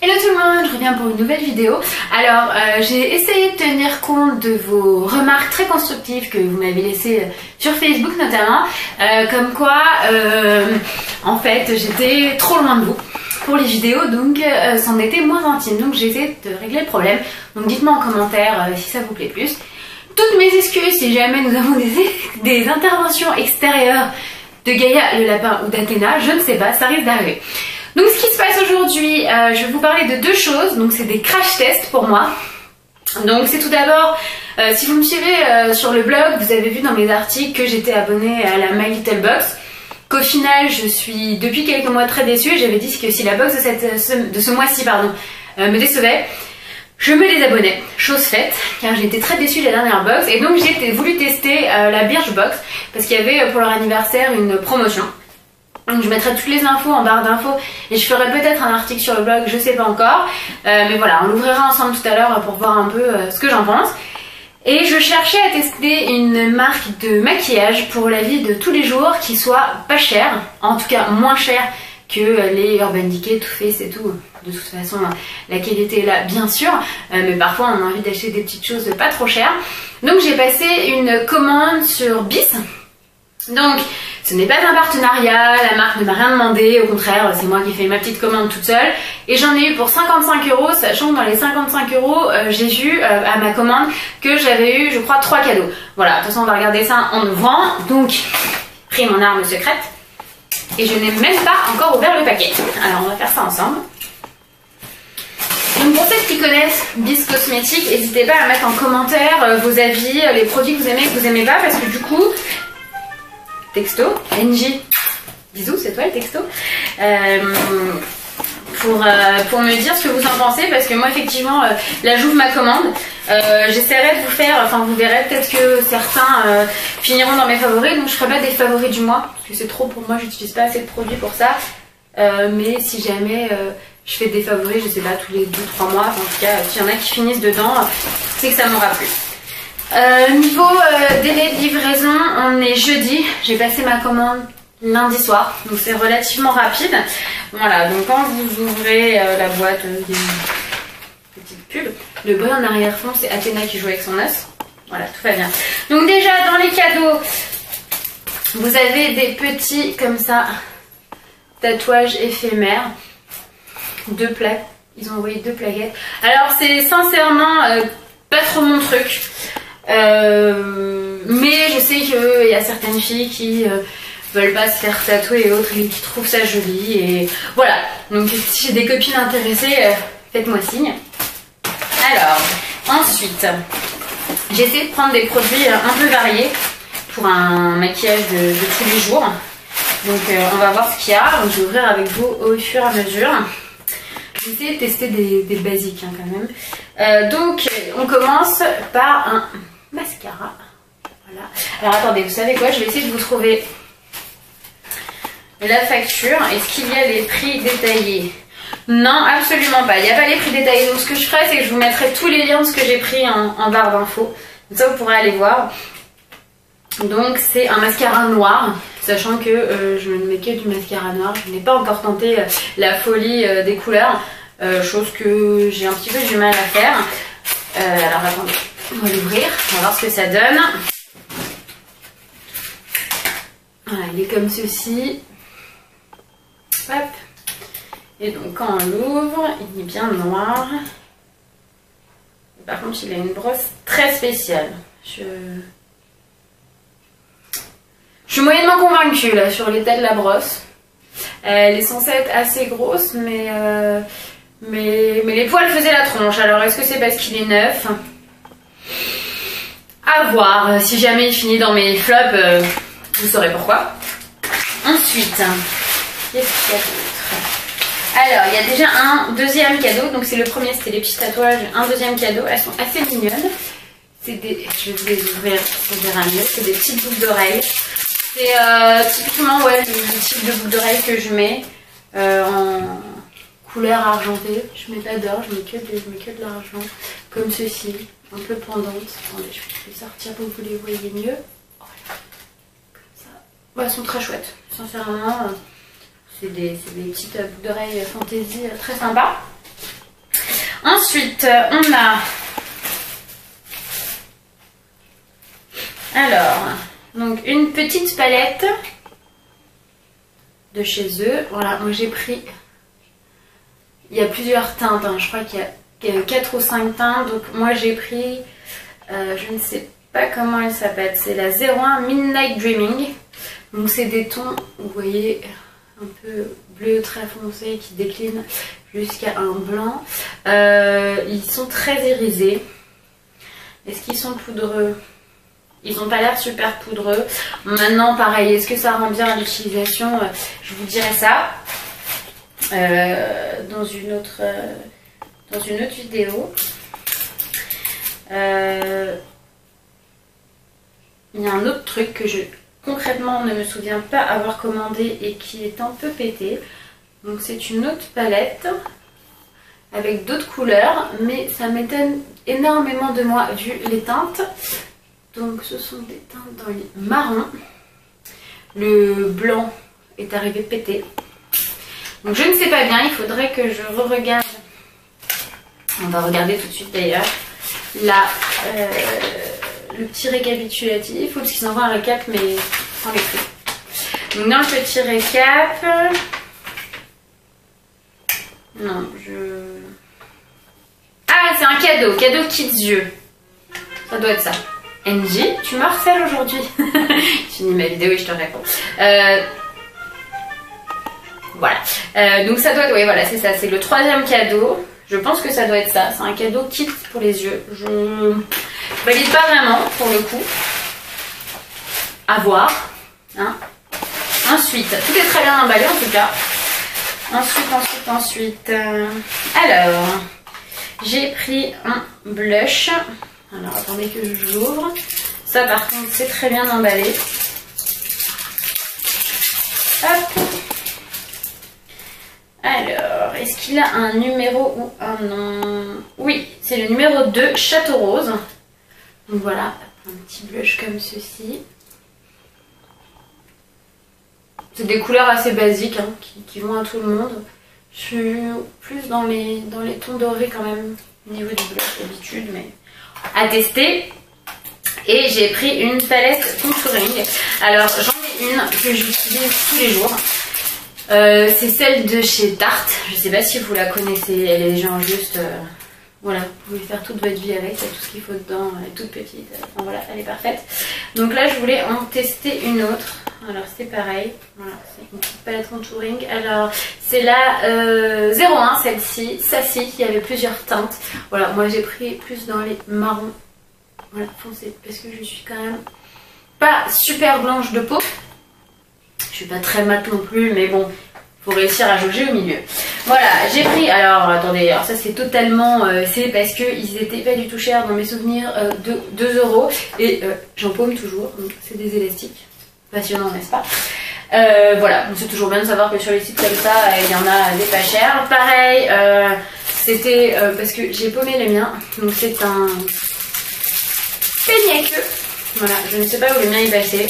Hello tout le monde, je reviens pour une nouvelle vidéo. Alors j'ai essayé de tenir compte de vos remarques très constructives que vous m'avez laissées sur Facebook notamment, comme quoi en fait j'étais trop loin de vous pour les vidéos, donc c'en était moins intime, donc j'ai essayé de régler le problème. Donc dites-moi en commentaire si ça vous plaît plus. Toutes mes excuses si jamais nous avons des interventions extérieures de Gaïa le lapin ou d'Athéna, je ne sais pas, ça risque d'arriver. Donc ce qui se passe aujourd'hui, je vais vous parler de deux choses, donc c'est des crash tests pour moi. Donc c'est tout d'abord, si vous me suivez sur le blog, vous avez vu dans mes articles que j'étais abonnée à la My Little Box, qu'au final je suis depuis quelques mois très déçue, j'avais dit que si la box de ce mois-ci me décevait, je me désabonnais, chose faite, car j'étais très déçue de la dernière box, et donc j'ai voulu tester la Birchbox, parce qu'il y avait pour leur anniversaire une promotion. Donc je mettrai toutes les infos en barre d'infos et je ferai peut-être un article sur le blog, je sais pas encore. Mais voilà, on l'ouvrira ensemble tout à l'heure pour voir un peu ce que j'en pense. Et je cherchais à tester une marque de maquillage pour la vie de tous les jours qui soit pas chère, en tout cas moins chère que les Urban Decay, Too Faced et tout. De toute façon, la qualité est là, bien sûr, mais parfois on a envie d'acheter des petites choses pas trop chères. Donc j'ai passé une commande sur Bis. Donc ce n'est pas un partenariat, la marque ne m'a rien demandé, au contraire c'est moi qui ai fait ma petite commande toute seule et j'en ai eu pour 55 €, sachant que dans les 55 €, j'ai vu à ma commande que j'avais eu je crois 3 cadeaux. Voilà, de toute façon on va regarder ça en ouvrant, donc pris mon arme secrète et je n'ai même pas encore ouvert le paquet. Alors on va faire ça ensemble. Donc pour ceux qui connaissent Bis Cosmétiques, n'hésitez pas à mettre en commentaire vos avis, les produits que vous aimez pas, parce que du coup... Texto, NJ, bisous, c'est toi le texto, pour me dire ce que vous en pensez, parce que moi effectivement là j'ouvre ma commande, j'essaierai de vous faire, enfin vous verrez peut-être que certains finiront dans mes favoris, donc je ferai pas des favoris du mois, parce que c'est trop pour moi, j'utilise pas assez de produits pour ça, mais si jamais je fais des favoris, je sais pas, tous les 2-3 mois, enfin, en tout cas s'il y en a qui finissent dedans, c'est que ça m'aura plu. Niveau délai de livraison, on est jeudi, j'ai passé ma commande lundi soir, donc c'est relativement rapide. Voilà, donc quand vous ouvrez la boîte, il y a une petite pub. Le bruit en arrière-fond, c'est Athéna qui joue avec son os. Voilà, tout va bien. Donc déjà, dans les cadeaux, vous avez des petits, comme ça, tatouages éphémères. Deux plaques, ils ont envoyé 2 plaquettes. Alors c'est sincèrement pas trop mon truc. Mais je sais qu'il y a certaines filles qui veulent pas se faire tatouer et autres et qui trouvent ça joli et voilà, donc si j'ai des copines intéressées, faites-moi signe. Alors ensuite j'ai essayé de prendre des produits un peu variés pour un maquillage de tous les jours, donc on va voir ce qu'il y a, donc je vais ouvrir avec vous au fur et à mesure. J'ai essayé de tester des basiques hein, quand même. Donc on commence par un mascara. Voilà. Alors attendez, vous savez quoi, je vais essayer de vous trouver la facture. Est-ce qu'il y a les prix détaillés? Non, absolument pas, il n'y a pas les prix détaillés. Donc ce que je ferai, c'est que je vous mettrai tous les liens de ce que j'ai pris en barre d'infos, comme ça vous pourrez aller voir. Donc c'est un mascara noir, sachant que je ne mets que du mascara noir. Je n'ai pas encore tenté la folie des couleurs, chose que j'ai un petit peu du mal à faire. Alors attendez, on va l'ouvrir, on va voir ce que ça donne. Voilà, il est comme ceci. Hop. Et donc quand on l'ouvre, il est bien noir. Par contre, il a une brosse très spéciale. Je suis moyennement convaincue là sur l'état de la brosse. Elle est censée être assez grosse, mais les poils faisaient la tronche. Alors est-ce que c'est parce qu'il est neuf? À voir. Si jamais il finit dans mes flops, vous saurez pourquoi. Ensuite, qu'est-ce qu'il y a d'autre? Alors, il y a déjà un deuxième cadeau. Donc c'est le premier, c'était les petits tatouages. Un deuxième cadeau. Elles sont assez mignonnes. C'est des... Je vais vous les ouvrir, on verra mieux. C'est des petites boucles d'oreilles. C'est typiquement ouais, le type de boucle d'oreille que je mets en couleur argentée. Je mets pas d'or, je mets que de l'argent. Comme ceci, un peu pendante. Attendez, je vais sortir pour que vous les voyez mieux. Voilà. Comme ça. Ouais, elles sont très chouettes. Sincèrement, c'est des petites boucles d'oreilles fantaisie très sympas. Ensuite, on a... Alors, donc une petite palette de chez eux. Voilà, moi j'ai pris... Il y a plusieurs teintes, hein. Je crois qu'il y a 4 ou 5 teintes. Donc moi j'ai pris, je ne sais pas comment elle s'appelle, c'est la 01 Midnight Dreaming. Donc c'est des tons, vous voyez, un peu bleu très foncé qui décline jusqu'à un blanc. Ils sont très irisés. Est-ce qu'ils sont poudreux? Ils n'ont pas l'air super poudreux. Maintenant pareil, est-ce que ça rend bien à l'utilisation? Je vous dirai ça dans une autre vidéo. Il y a un autre truc que je concrètement ne me souviens pas avoir commandé et qui est un peu pété. Donc c'est une autre palette avec d'autres couleurs, mais ça m'étonne énormément de moi vu les teintes. Donc ce sont des teintes dans les marrons. Le blanc est arrivé pété. Donc je ne sais pas bien, il faudrait que je re-regarde. On va regarder tout de suite d'ailleurs là le petit récapitulatif, ou parce qu'ils envoient un récap mais sans les prix. Donc dans le petit récap, non ah, c'est un cadeau Kids Yeux, ça doit être ça. NJ, tu me harcèles aujourd'hui. Je finis ma vidéo et je te réponds. Voilà, donc ça doit être, oui voilà c'est ça, c'est le 3e cadeau. Je pense que ça doit être ça, c'est un cadeau kit pour les yeux. Je valide pas vraiment pour le coup. À voir. Hein. Ensuite, tout est très bien emballé en tout cas. Ensuite. Alors, j'ai pris un blush. Alors attendez que je l'ouvre. Ça par contre c'est très bien emballé. Hop. Alors, est-ce qu'il a un numéro ou un nom? Oui, c'est le numéro 2, Château Rose. Donc voilà, un petit blush comme ceci. C'est des couleurs assez basiques hein, qui vont à tout le monde. Je suis plus dans les tons dorés quand même au niveau du blush d'habitude, mais à tester. Et j'ai pris une palette contouring. Alors j'en ai une que j'utilise tous les jours. C'est celle de chez Tarte. Je sais pas si vous la connaissez. Elle est genre juste... voilà, vous pouvez faire toute votre vie avec. Il y a tout ce qu'il faut dedans. Elle est toute petite. Enfin voilà, elle est parfaite. Donc là, je voulais en tester une autre. Alors c'est pareil. Voilà, c'est une petite palette contouring. Alors c'est la 01, celle-ci. Celle-ci, il y avait plusieurs teintes. Voilà, moi j'ai pris plus dans les marrons. Voilà, foncé. Parce que je suis quand même pas super blanche de peau. Je suis pas très mat non plus, mais bon, faut réussir à jauger au milieu. Voilà, j'ai pris, alors attendez, alors ça c'est totalement, c'est parce qu'ils étaient pas du tout chers dans mes souvenirs, de 2 €. Et j'en paume toujours, donc c'est des élastiques. Passionnant, n'est-ce pas? Voilà, c'est toujours bien de savoir que sur les sites comme ça, il y en a des pas chers. Pareil, c'était parce que j'ai paumé le mien, donc c'est un peigne à queue. Voilà, je ne sais pas où le mien est passé.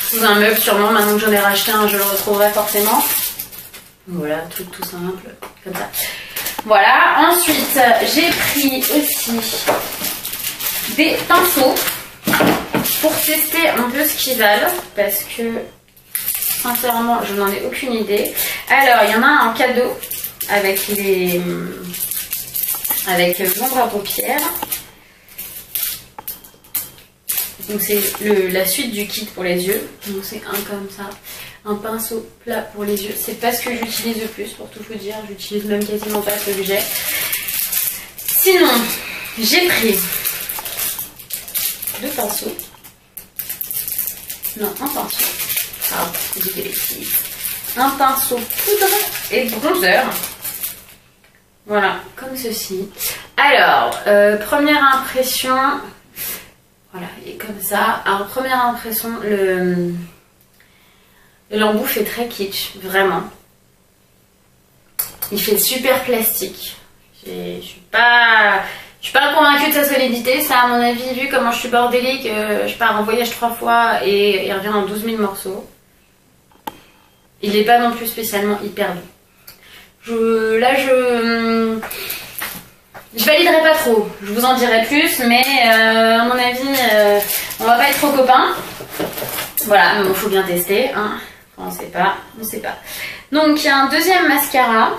Sous un meuble sûrement, maintenant que j'en ai racheté un, je le retrouverai forcément. Voilà, truc tout simple, comme ça. Voilà, ensuite j'ai pris aussi des pinceaux pour tester un peu ce qu'ils valent, parce que sincèrement je n'en ai aucune idée. Alors il y en a un en cadeau avec l'ombre à paupières. Donc c'est la suite du kit pour les yeux. Donc c'est un comme ça, un pinceau plat pour les yeux. C'est pas ce que j'utilise le plus pour tout vous dire. J'utilise même quasiment pas ce que j'ai. Sinon, j'ai pris 2 pinceaux. Non, un pinceau. Ah, j'ai des bêtises. Un pinceau poudre et bronzer. Voilà, comme ceci. Alors, première impression... Voilà, et comme ça. Alors, première impression, l'embout fait très kitsch, vraiment. Il fait super plastique. Je suis pas convaincue de sa solidité. Ça, à mon avis, vu comment je suis bordélique, je pars en voyage 3 fois et il revient en 12 000 morceaux. Il n'est pas non plus spécialement hyper doux. Je validerai pas trop, je vous en dirai plus, mais à mon avis, on va pas être trop copains. Voilà, mais il faut bien tester, hein. Enfin, on sait pas, on sait pas. Donc il y a un deuxième mascara.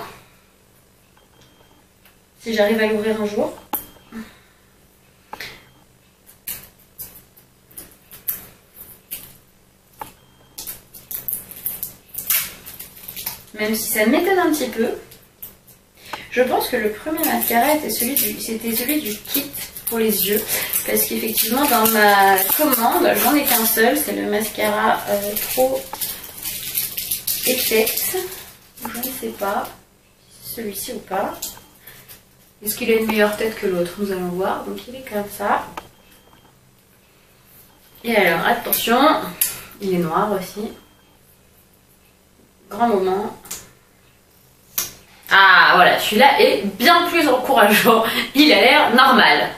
Si j'arrive à l'ouvrir un jour. Même si ça m'étonne un petit peu. Je pense que le premier mascara c'était celui du kit pour les yeux. Parce qu'effectivement dans ma commande, j'en ai qu'un seul. C'est le mascara Pro Effect. Je ne sais pas si c'est celui-ci ou pas. Est-ce qu'il a une meilleure tête que l'autre? Nous allons voir. Donc il est comme ça. Et alors attention, il est noir aussi. Grand moment. Ah voilà, celui-là est bien plus encourageant. Il a l'air normal.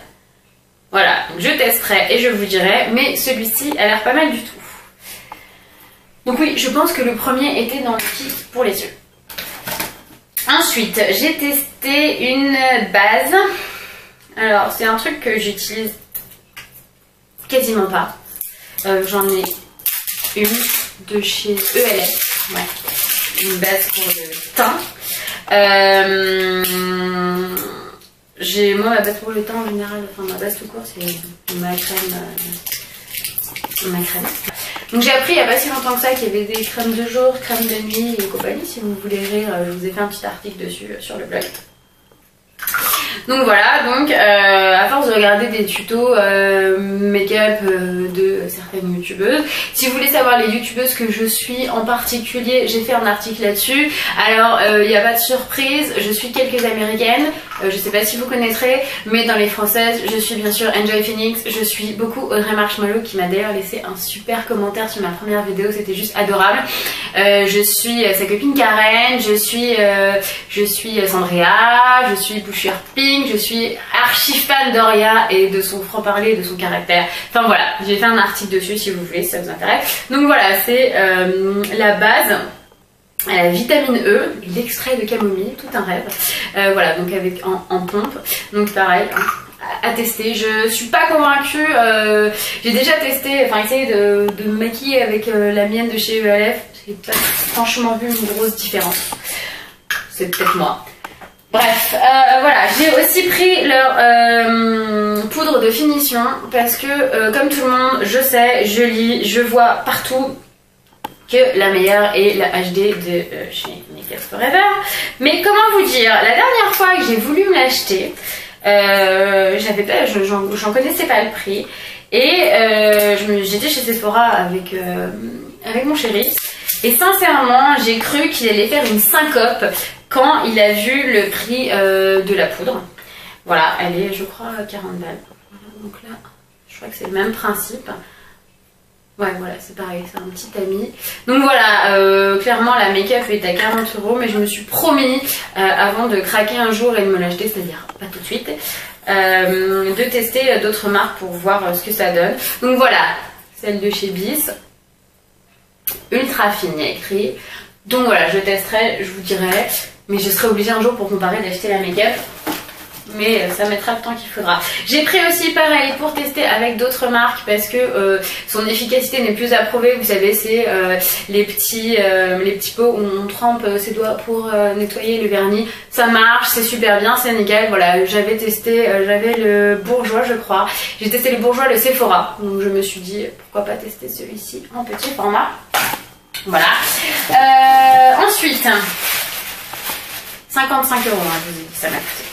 Voilà, donc je testerai et je vous dirai. Mais celui-ci a l'air pas mal du tout. Donc oui, je pense que le premier était dans le kit pour les yeux. Ensuite, j'ai testé une base. Alors, c'est un truc que j'utilise quasiment pas. J'en ai une de chez ELF. Ouais. Une base pour le teint. Moi, ma base pour le teint en général, enfin ma base tout court, c'est ma crème. Donc j'ai appris il n'y a pas si longtemps que ça qu'il y avait des crèmes de jour, crèmes de nuit et compagnie. Si vous voulez rire, je vous ai fait un petit article dessus sur le blog. Donc voilà, donc à force de regarder des tutos make-up de certaines youtubeuses, si vous voulez savoir les youtubeuses que je suis en particulier, j'ai fait un article là-dessus. Alors il n'y a pas de surprise, je suis quelques américaines, je sais pas si vous connaîtrez, mais dans les françaises, je suis bien sûr Enjoy Phoenix, je suis beaucoup Audrey Marshmallow qui m'a d'ailleurs laissé un super commentaire sur ma première vidéo, c'était juste adorable. Je suis sa copine Karen, je suis Sandrea, je suis Boucher Pink, je suis archi fan d'Oria et de son franc-parler, de son caractère. Enfin voilà, j'ai fait un article dessus si vous voulez, si ça vous intéresse. Donc voilà, c'est la base. Vitamine E, l'extrait de camomille, tout un rêve. Voilà, donc avec en pompe. Donc pareil, hein, à tester. Je suis pas convaincue. J'ai déjà testé, enfin essayé de me maquiller avec la mienne de chez ELF. J'ai pas franchement vu une grosse différence. C'est peut-être moi. Bref, voilà, j'ai aussi pris leur poudre de finition parce que comme tout le monde, je sais, je lis, je vois partout que la meilleure est la HD de chez Make Up Forever. Mais comment vous dire, la dernière fois que j'ai voulu me l'acheter, j'en connaissais pas le prix et j'étais chez Sephora avec mon chéri et sincèrement j'ai cru qu'il allait faire une syncope quand il a vu le prix de la poudre. Voilà, elle est je crois à 40 balles. Donc là, je crois que c'est le même principe. Ouais, voilà, c'est pareil, c'est un petit ami. Donc voilà, clairement la make-up est à 40 €, mais je me suis promis, avant de craquer un jour et de me l'acheter, c'est-à-dire pas tout de suite, de tester d'autres marques pour voir ce que ça donne. Donc voilà, celle de chez Bis, ultra fine, il y a écrit. Donc voilà, je testerai, je vous dirai, mais je serai obligée un jour pour comparer d'acheter la make-up. Mais ça mettra le temps qu'il faudra. J'ai pris aussi pareil pour tester avec d'autres marques parce que son efficacité n'est plus approuvée. Vous savez, c'est les petits pots où on trempe ses doigts pour nettoyer le vernis. Ça marche, c'est super bien, c'est nickel. Voilà, j'avais testé, j'avais le Bourjois je crois. J'ai testé le Bourjois, le Sephora. Donc je me suis dit pourquoi pas tester celui-ci en petit format. Voilà. Ensuite, 55 €, hein, je vous ai dit, ça m'a coûté.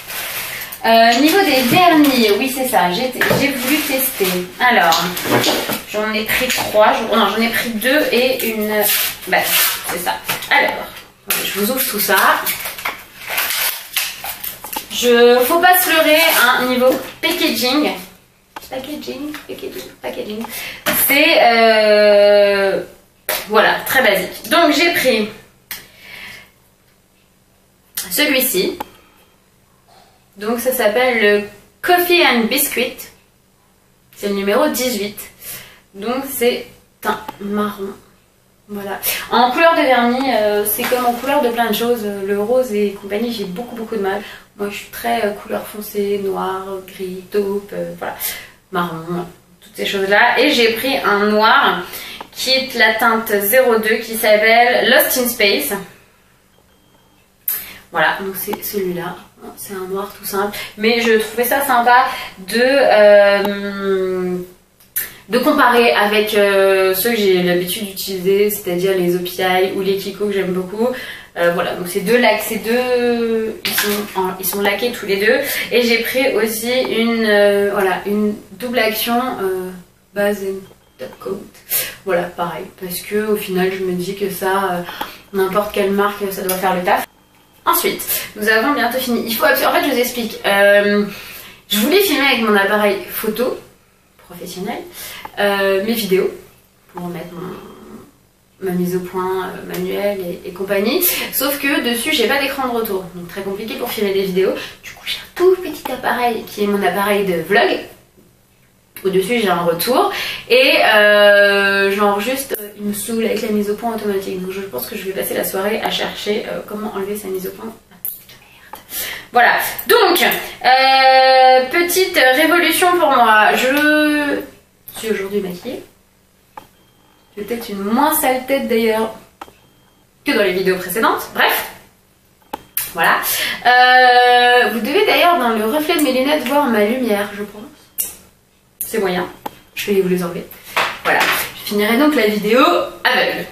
Niveau des vernis, oui c'est ça, j'ai voulu tester. Alors, j'en ai pris 3, non j'en ai pris 2 et une base, c'est ça. Alors, je vous ouvre tout ça. Faut pas se leurrer, hein, niveau packaging. Packaging. C'est, voilà, très basique. Donc j'ai pris celui-ci. Donc ça s'appelle le Coffee and Biscuit. C'est le numéro 18. Donc c'est un marron. Voilà. En couleur de vernis, c'est comme en couleur de plein de choses. Le rose et compagnie, j'ai beaucoup de mal. Moi, je suis très couleur foncée, noir, gris, taupe, voilà, marron, toutes ces choses-là. Et j'ai pris un noir qui est la teinte 02 qui s'appelle Lost in Space. Voilà, donc c'est celui-là. C'est un noir tout simple. Mais je trouvais ça sympa de comparer avec ceux que j'ai l'habitude d'utiliser, c'est-à-dire les OPI ou les Kiko que j'aime beaucoup. Voilà, donc ces deux, ils sont laqués tous les deux. Et j'ai pris aussi voilà, une double action base and top coat. Voilà, pareil, parce que au final, je me dis que ça, n'importe quelle marque, ça doit faire le taf. Ensuite, nous avons bientôt fini. Il faut en fait, je vous explique. Je voulais filmer avec mon appareil photo professionnel mes vidéos pour mettre ma mise au point manuelle et compagnie. Sauf que dessus, j'ai pas d'écran de retour. Donc très compliqué pour filmer des vidéos. Du coup, j'ai un tout petit appareil qui est mon appareil de vlog. Au-dessus, j'ai un retour. Et genre juste, il me saoule avec la mise au point automatique. Donc je pense que je vais passer la soirée à chercher comment enlever sa mise au point. Voilà. Donc, petite révolution pour moi. Je suis aujourd'hui maquillée. J'ai peut-être une moins sale tête d'ailleurs que dans les vidéos précédentes. Bref. Voilà. Vous devez d'ailleurs dans le reflet de mes lunettes voir ma lumière, je pense. C'est moyen. Je vais vous les enlever. Voilà. Je finirai donc la vidéo aveugle.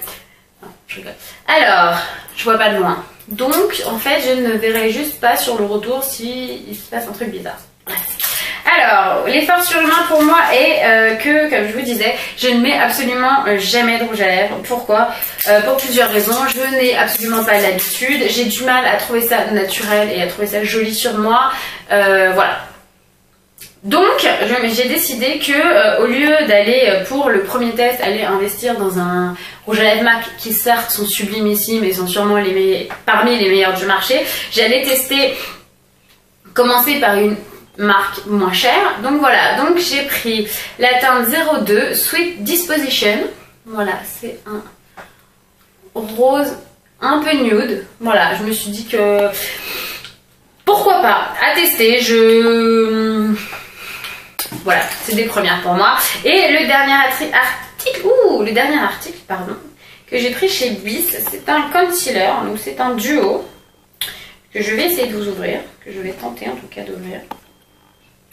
Non, je rigole. Alors, je vois pas de loin. Donc, en fait, je ne verrai juste pas sur le retour s'il se passe un truc bizarre. Bref. Alors, l'effort surhumain pour moi est que, comme je vous disais, je ne mets absolument jamais de rouge à lèvres. Pourquoi? Pour plusieurs raisons. Je n'ai absolument pas l'habitude. J'ai du mal à trouver ça naturel et à trouver ça joli sur moi. Voilà. Donc, j'ai décidé que, au lieu d'aller pour le premier test, aller investir dans un rouge à lèvres MAC qui certes sont sublimissimes et sont sûrement parmi les meilleurs du marché, j'allais tester, commencer par une marque moins chère. Donc voilà, donc j'ai pris la teinte 02 Sweet Disposition. Voilà, c'est un rose un peu nude. Voilà, je me suis dit que pourquoi pas, à tester. Voilà, c'est des premières pour moi. Et le dernier article, pardon, que j'ai pris chez Bis, c'est un concealer, donc c'est un duo que je vais essayer de vous ouvrir, que je vais tenter en tout cas d'ouvrir.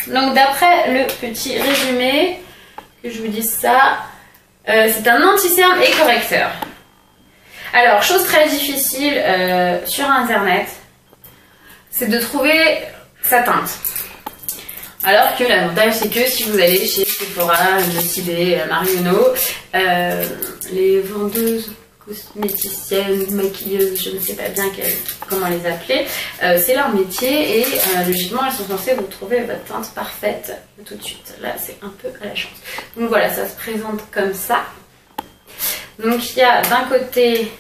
Donc d'après le petit résumé, que je vous dise ça, c'est un anti-cerne et correcteur. Alors, chose très difficile sur internet, c'est de trouver sa teinte. Alors que l'avantage c'est que si vous allez chez Sephora, Nocibé, Marionneau, les vendeuses, cosméticiennes, maquilleuses, je ne sais pas bien comment les appeler, c'est leur métier et logiquement elles sont censées vous trouver votre teinte parfaite tout de suite. Là c'est un peu à la chance. Donc voilà, ça se présente comme ça. Donc il y a d'un côté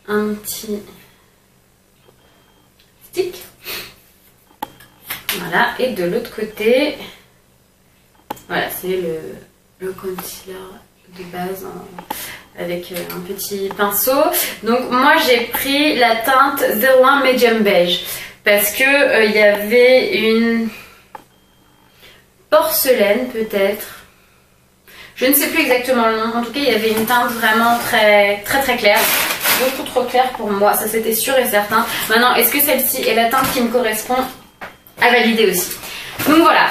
un petit stick. Voilà, et de l'autre côté, voilà, c'est le concealer de base avec un petit pinceau. Donc moi j'ai pris la teinte 01 Medium Beige parce que il y avait une porcelaine peut-être. Je ne sais plus exactement le nom. En tout cas, il y avait une teinte vraiment très claire. Beaucoup trop claire pour moi, ça c'était sûr et certain. Maintenant, est-ce que celle-ci est la teinte qui me correspond? À valider aussi. Donc voilà.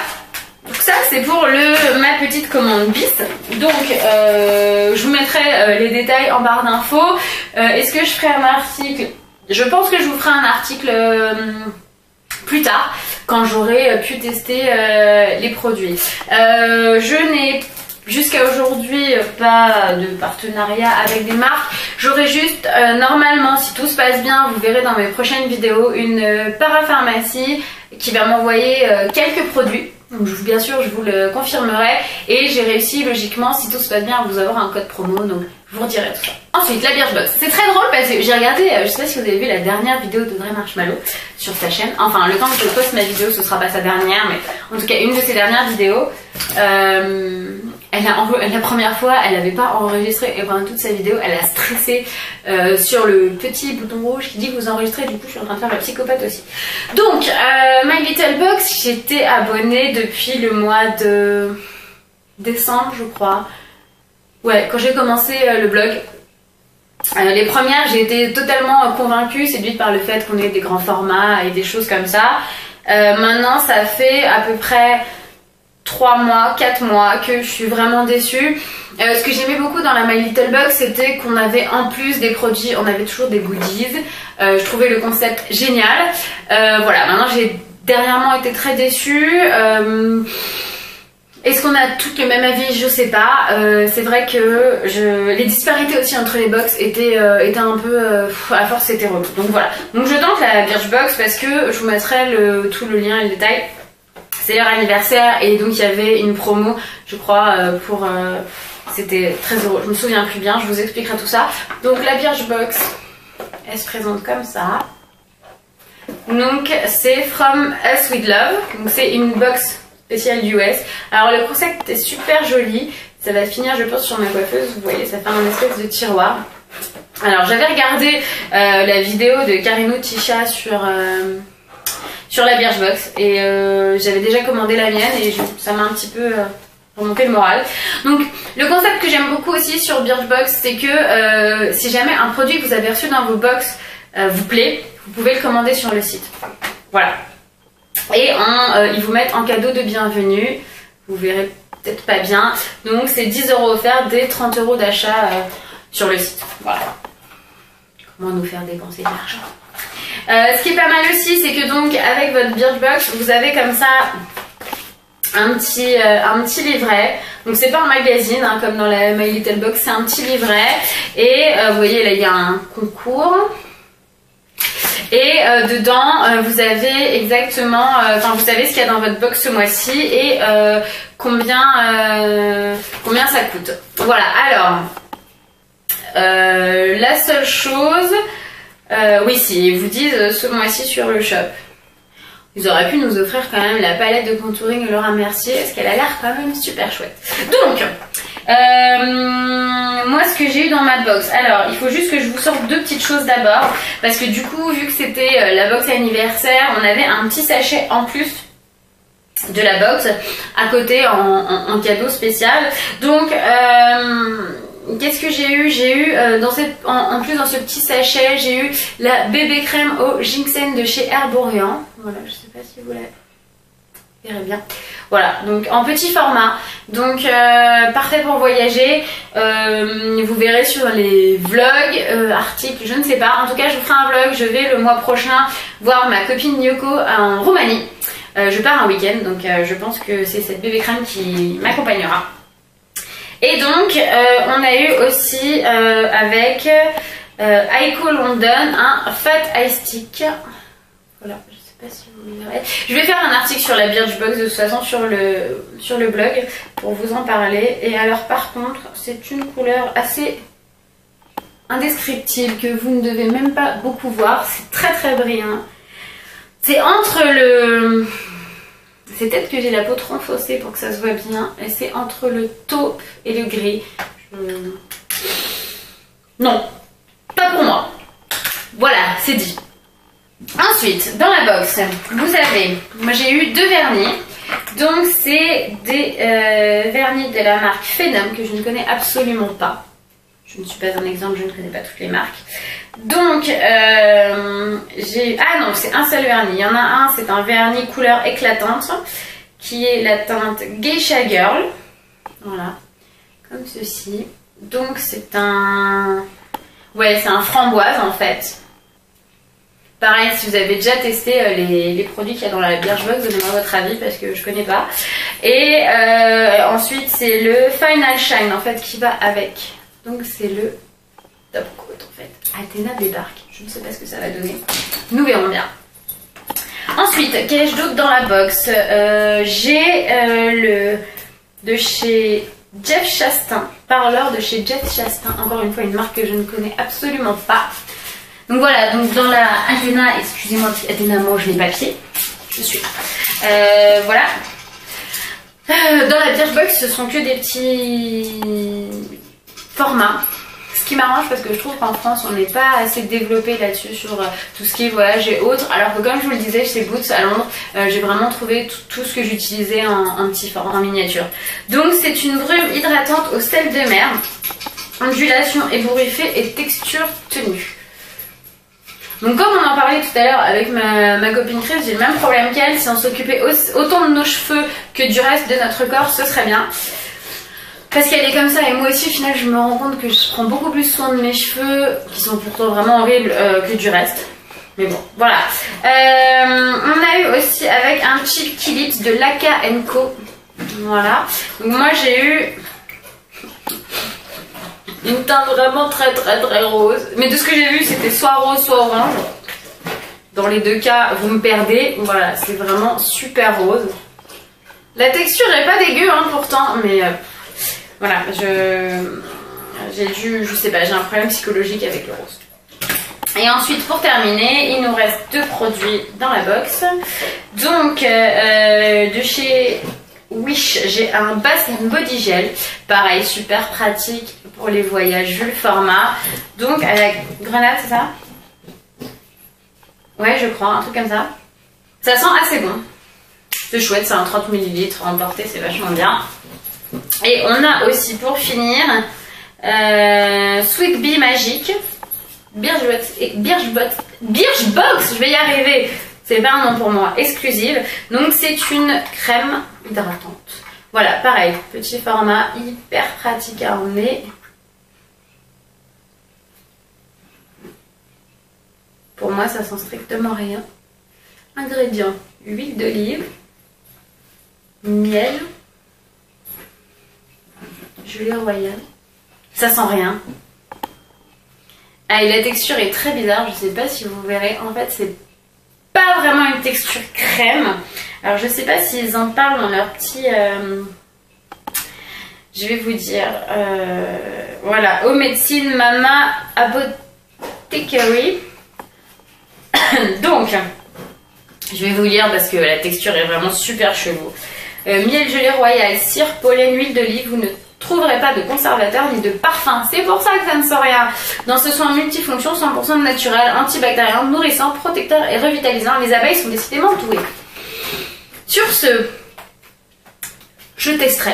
Donc ça c'est pour ma petite commande Bis. Donc je vous mettrai les détails en barre d'infos. Est-ce que je ferai un article? Je pense que je vous ferai un article plus tard quand j'aurai pu tester les produits. Je n'ai jusqu'à aujourd'hui pas de partenariat avec des marques. J'aurai juste normalement, si tout se passe bien, vous verrez dans mes prochaines vidéos, une parapharmacie qui va m'envoyer quelques produits. Donc bien sûr je vous le confirmerai. Et j'ai réussi logiquement, si tout se passe bien, à vous avoir un code promo. Donc je vous redirai tout ça. Ensuite la Birchbox. C'est très drôle parce que j'ai regardé, je sais pas si vous avez vu la dernière vidéo d'Audrey Marshmallow sur sa chaîne. Enfin le temps que je poste ma vidéo, ce sera pas sa dernière, mais en tout cas une de ses dernières vidéos. la première fois, elle n'avait pas enregistré et pendant toute sa vidéo, elle a stressé sur le petit bouton rouge qui dit que vous enregistrez. Du coup, je suis en train de faire la psychopathe aussi. Donc, My Little Box, j'étais abonnée depuis le mois de décembre, je crois. Ouais, quand j'ai commencé le blog. Les premières, j'ai été totalement convaincue, séduite par le fait qu'on ait des grands formats et des choses comme ça. Maintenant, ça fait à peu près 3 mois, 4 mois que je suis vraiment déçue. Ce que j'aimais beaucoup dans la My Little Box, c'était qu'on avait en plus des produits, on avait toujours des goodies. Je trouvais le concept génial. Voilà, maintenant j'ai dernièrement été très déçue. Est-ce qu'on a toutes le même avis? Je sais pas. C'est vrai que les disparités aussi entre les box étaient un peu... à force c'était relou. Donc voilà. Donc je tente la Birchbox parce que je vous mettrai tout le lien et le détail. C'est leur anniversaire et donc il y avait une promo, je crois, pour... c'était 13 €. Je me souviens plus bien, je vous expliquerai tout ça. Donc la Birchbox, elle se présente comme ça. Donc c'est From Us With Love. Donc c'est une box spécial US. Alors le concept est super joli. Ça va finir je pense sur ma coiffeuse. Vous voyez, ça fait un espèce de tiroir. Alors j'avais regardé la vidéo de Karino Tisha sur la Birchbox et j'avais déjà commandé la mienne et ça m'a un petit peu remonté le moral. Donc le concept que j'aime beaucoup aussi sur Birchbox, c'est que si jamais un produit que vous avez reçu dans vos box vous plaît, vous pouvez le commander sur le site. Voilà. Et ils vous mettent en cadeau de bienvenue. Vous verrez peut-être pas bien. Donc c'est 10 € offerts dès 30 € d'achat sur le site. Voilà. Comment nous faire dépenser de l'argent. Ce qui est pas mal aussi, c'est que donc avec votre Birchbox, vous avez comme ça un petit livret. Donc c'est pas un magazine hein, comme dans la My Little Box, c'est un petit livret. Et vous voyez là il y a un concours. Et dedans, vous avez exactement, vous savez ce qu'il y a dans votre box ce mois-ci et combien ça coûte. Voilà, alors, la seule chose, oui, si ils vous disent ce mois-ci sur le shop, ils auraient pu nous offrir quand même la palette de contouring Laura Mercier, parce qu'elle a l'air quand même super chouette. Donc, moi ce que j'ai eu dans ma box, alors il faut juste que je vous sorte deux petites choses d'abord, parce que du coup vu que c'était la box anniversaire, on avait un petit sachet en plus de la box à côté en cadeau spécial. Donc qu'est-ce que j'ai eu? J'ai eu en plus dans ce petit sachet, j'ai eu la bébé crème au ginseng de chez Herborian. Voilà, je sais pas si vous la verrez bien. Voilà, donc en petit format, donc parfait pour voyager. Vous verrez sur les vlogs, articles, je ne sais pas. En tout cas, je vous ferai un vlog. Je vais le mois prochain voir ma copine Yoko en Roumanie. Je pars un week-end, donc je pense que c'est cette bébé crème qui m'accompagnera. Et donc, on a eu aussi avec Aiko London un Fat Ice Stick. Voilà, je sais pas si vous verrez. Je vais faire un article sur la Birchbox de toute façon sur le blog pour vous en parler. Et alors par contre, c'est une couleur assez indescriptible que vous ne devez même pas beaucoup voir. C'est très très brillant. C'est entre le... C'est peut-être que j'ai la peau trop foncée pour que ça se voit bien. Et c'est entre le taupe et le gris. Non, pas pour moi. Voilà, c'est dit. Ensuite, dans la box, vous avez... Moi j'ai eu deux vernis. Donc c'est des vernis de la marque Phenom que je ne connais absolument pas. Je ne suis pas un exemple, je ne connais pas toutes les marques. Donc, j'ai... Ah non, c'est un seul vernis. Il y en a un, c'est un vernis couleur éclatante, qui est la teinte Geisha Girl. Voilà, comme ceci. Donc, c'est un... Ouais, c'est un framboise, en fait. Pareil, si vous avez déjà testé les produits qu'il y a dans la Birchbox, donnez-moi votre avis, parce que je connais pas. Et ensuite, c'est le Final Shine, en fait, qui va avec. Donc c'est le top coat en fait. Athéna débarque. Je ne sais pas ce que ça va donner. Nous verrons bien. Ensuite, qu'ai-je d'autre dans la box? J'ai le de chez Jeff Chastain. Parleur de chez Jeff Chastain. Encore une fois, une marque que je ne connais absolument pas. Donc voilà, donc dans la Athéna, excusez-moi, Athéna mange les papiers. Je suis là. Voilà. Dans la Birchbox, ce sont que des petits formats. Ce qui m'arrange parce que je trouve qu'en France on n'est pas assez développé là-dessus sur tout ce qui est voyage et autres, alors que comme je vous le disais chez Boots à Londres, j'ai vraiment trouvé tout ce que j'utilisais en petit format, en miniature. Donc c'est une brume hydratante au sel de mer, ondulation ébouriffée et texture tenue. Donc comme on en parlait tout à l'heure avec ma copine Chris, j'ai le même problème qu'elle. Si on s'occupait autant de nos cheveux que du reste de notre corps, ce serait bien. Parce qu'elle est comme ça, et moi aussi au final je me rends compte que je prends beaucoup plus soin de mes cheveux, qui sont pourtant vraiment horribles, que du reste. Mais bon, voilà. On a eu aussi avec un Cheap Lips de Laka & Co. Voilà. Donc moi j'ai eu une teinte vraiment très rose. Mais de ce que j'ai vu, c'était soit rose, soit orange. Dans les deux cas, vous me perdez. Voilà, c'est vraiment super rose. La texture est pas dégueu, hein, pourtant, mais voilà, je sais pas, j'ai un problème psychologique avec le rose. Et ensuite, pour terminer, il nous reste 2 produits dans la box. Donc, de chez Wish, j'ai un Bath & Body Gel. Pareil, super pratique pour les voyages, vu le format. Donc, à la grenade, c'est ça? Ouais, je crois, un truc comme ça. Ça sent assez bon. C'est chouette, c'est un 30 ml à emporter, c'est vachement bien. Et on a aussi, pour finir, Sweet Bee Magique. Birchbox, je vais y arriver. C'est pas un nom pour moi, exclusive. Donc c'est une crème hydratante. Voilà, pareil, petit format, hyper pratique à emmener. Pour moi, ça sent strictement rien. Ingrédients, huile d'olive, miel, gelée royale. Ça sent rien. Ah, et la texture est très bizarre, je sais pas si vous verrez. En fait, c'est pas vraiment une texture crème. Alors, je sais pas s'ils en parlent dans leur petit... je vais vous dire... voilà, Home Medicine Mama Apothecary. Donc, je vais vous lire parce que la texture est vraiment super chelou. Miel, gelée royale, cire, pollen, huile d'olive. Vous ne trouverez pas de conservateur ni de parfum. C'est pour ça que ça ne sent rien. Dans ce soin multifonction, 100% naturel, antibactérien, nourrissant, protecteur et revitalisant, les abeilles sont décidément douées. Sur ce, je testerai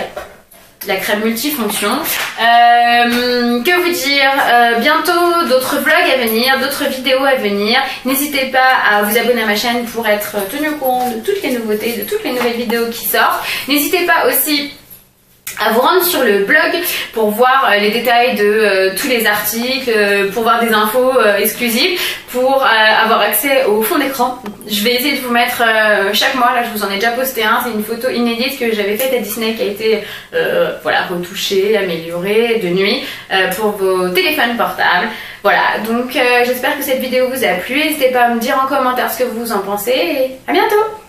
la crème multifonction. Que vous dire, bientôt d'autres vlogs à venir, d'autres vidéos à venir. N'hésitez pas à vous abonner à ma chaîne pour être tenu au courant de toutes les nouveautés, de toutes les nouvelles vidéos qui sortent. N'hésitez pas aussi à vous rendre sur le blog pour voir les détails de tous les articles, pour voir des infos exclusives, pour avoir accès au fond d'écran. Je vais essayer de vous mettre chaque mois, là je vous en ai déjà posté un, c'est une photo inédite que j'avais faite à Disney qui a été voilà, retouchée, améliorée de nuit pour vos téléphones portables. Voilà, donc j'espère que cette vidéo vous a plu, n'hésitez pas à me dire en commentaire ce que vous en pensez et à bientôt!